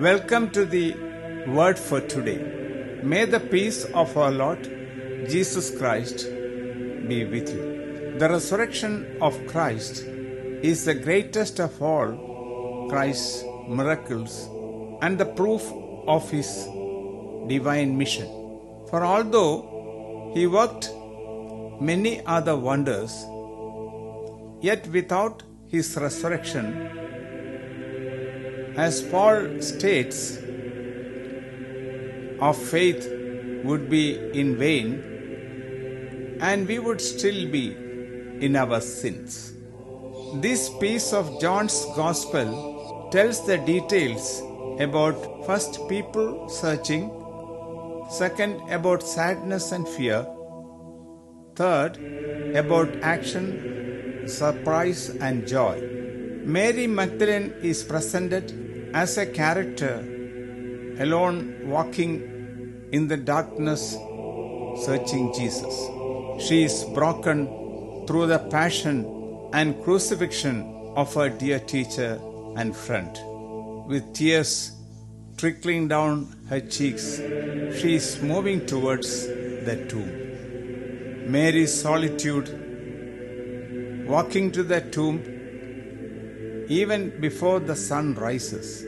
Welcome to the word for today. May the peace of our Lord Jesus Christ be with you. The resurrection of Christ is the greatest of all Christ's miracles and the proof of his divine mission. For although he worked many other wonders, yet without his resurrection, as Paul states, our faith would be in vain and we would still be in our sins. This piece of John's Gospel tells the details about first people searching, second about sadness and fear, third about action, surprise and joy. Mary Magdalene is presented as a character alone walking in the darkness searching Jesus. She is broken through the passion and crucifixion of her dear teacher and friend. With tears trickling down her cheeks, she is moving towards the tomb. Mary's solitude, walking to the tomb even before the sun rises,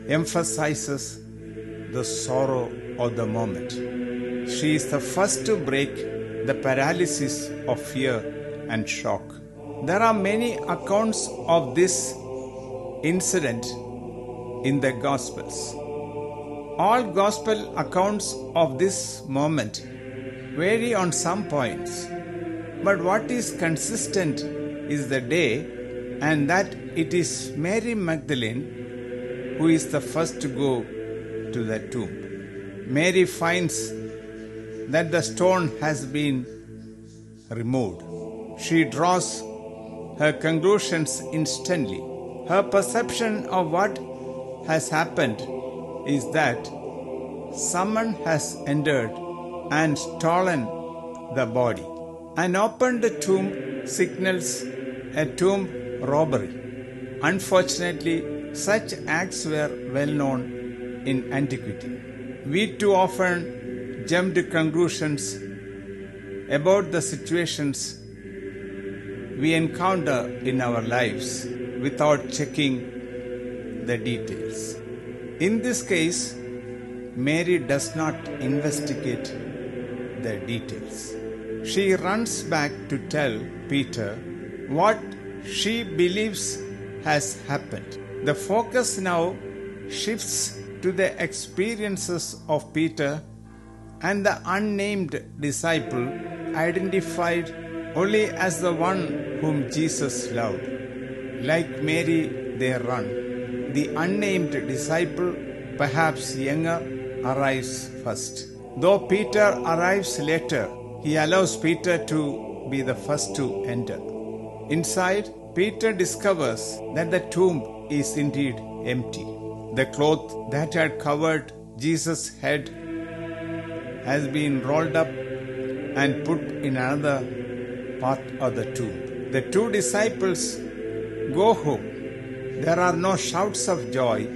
emphasizes the sorrow of the moment. She is the first to break the paralysis of fear and shock. There are many accounts of this incident in the Gospels. All Gospel accounts of this moment vary on some points, but what is consistent is the day, and that it is Mary Magdalene who is the first to go to the tomb. Mary finds that the stone has been removed. She draws her conclusions instantly. Her perception of what has happened is that someone has entered and stolen the body. An opened tomb signals a tomb robbery. Unfortunately, such acts were well known in antiquity. We too often jump to conclusions about the situations we encounter in our lives without checking the details. In this case, Mary does not investigate the details. She runs back to tell Peter what she believes has happened. The focus now shifts to the experiences of Peter and the unnamed disciple, identified only as the one whom Jesus loved. Like Mary, they run. The unnamed disciple, perhaps younger, arrives first. Though Peter arrives later, he allows Peter to be the first to enter. Inside, Peter discovers that the tomb is indeed empty. The cloth that had covered Jesus' head has been rolled up and put in another part of the tomb. The two disciples go home. There are no shouts of joy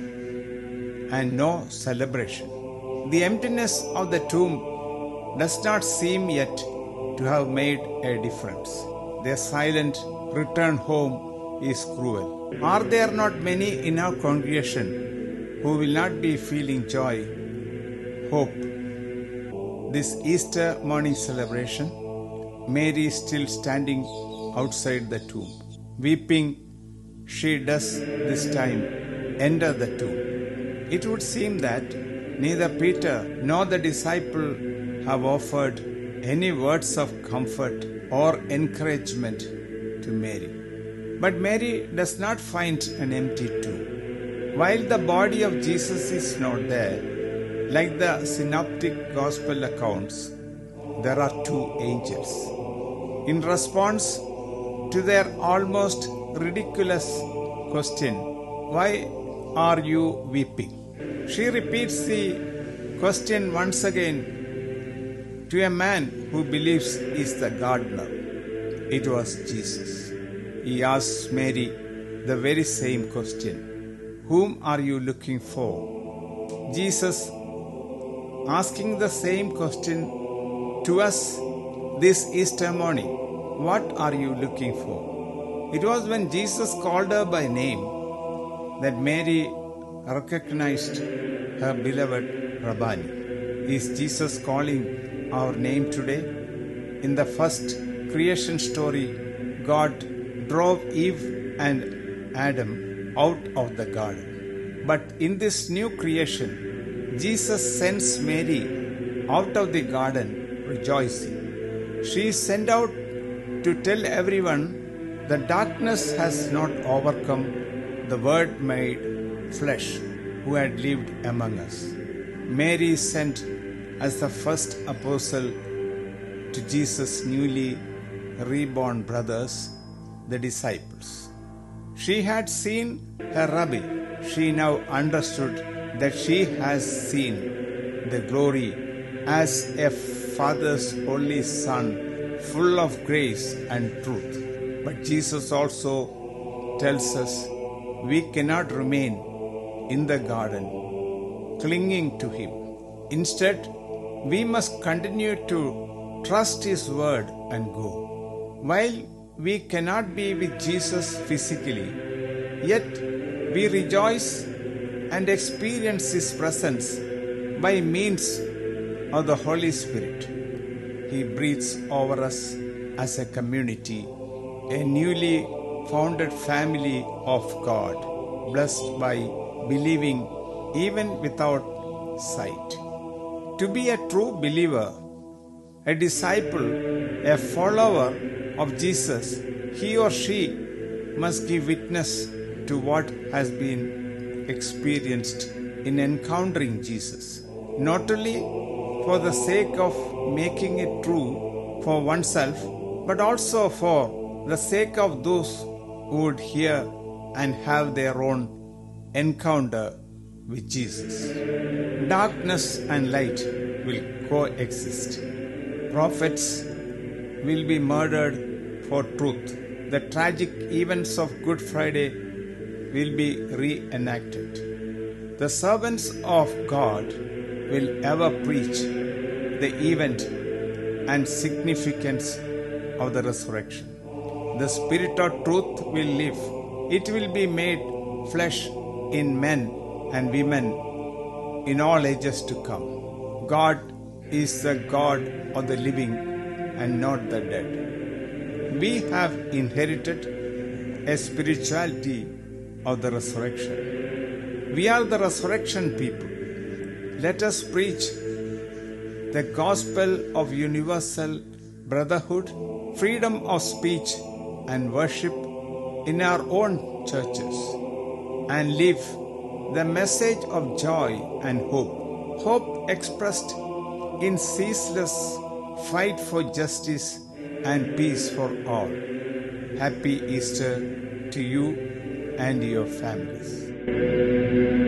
and no celebration. The emptiness of the tomb does not seem yet to have made a difference. Their silent return home is cruel. Are there not many in our congregation who will not be feeling joy, hope? This Easter morning celebration, Mary is still standing outside the tomb. Weeping, she does this time enter the tomb. It would seem that neither Peter nor the disciple have offered any words of comfort or encouragement to Mary. But Mary does not find an empty tomb. While the body of Jesus is not there, like the synoptic gospel accounts, there are two angels. In response to their almost ridiculous question, "Why are you weeping?" she repeats the question once again to a man who believes he is the gardener. It was Jesus. He asks Mary the very same question. Whom are you looking for? Jesus asking the same question to us this Easter morning. What are you looking for? It was when Jesus called her by name that Mary recognized her beloved Rabbani. Is Jesus calling our name today? In the first creation story, God drove Eve and Adam out of the garden. But in this new creation, Jesus sends Mary out of the garden rejoicing. She is sent out to tell everyone the darkness has not overcome the Word made flesh who had lived among us. Mary is sent as the first apostle to Jesus' newly reborn brothers, the disciples. She had seen her Rabbi. She now understood that she has seen the glory as a Father's only Son, full of grace and truth. But Jesus also tells us we cannot remain in the garden clinging to Him. Instead, we must continue to trust His word and go. While we cannot be with Jesus physically, yet we rejoice and experience His presence by means of the Holy Spirit. He breathes over us as a community, a newly founded family of God, blessed by believing even without sight. To be a true believer, a disciple, a follower of Jesus, he or she must give witness to what has been experienced in encountering Jesus, not only for the sake of making it true for oneself, but also for the sake of those who would hear and have their own encounter with Jesus. Darkness and light will coexist. Prophets will be murdered for truth. The tragic events of Good Friday will be reenacted. The servants of God will ever preach the event and significance of the resurrection. The Spirit of truth will live. It will be made flesh in men and women in all ages to come. God is the God of the living and not the dead. We have inherited a spirituality of the resurrection. We are the resurrection people. Let us preach the gospel of universal brotherhood, freedom of speech and worship in our own churches, and live the message of joy and hope. Hope expressed in ceaseless fight for justice and peace for all. Happy Easter to you and your families.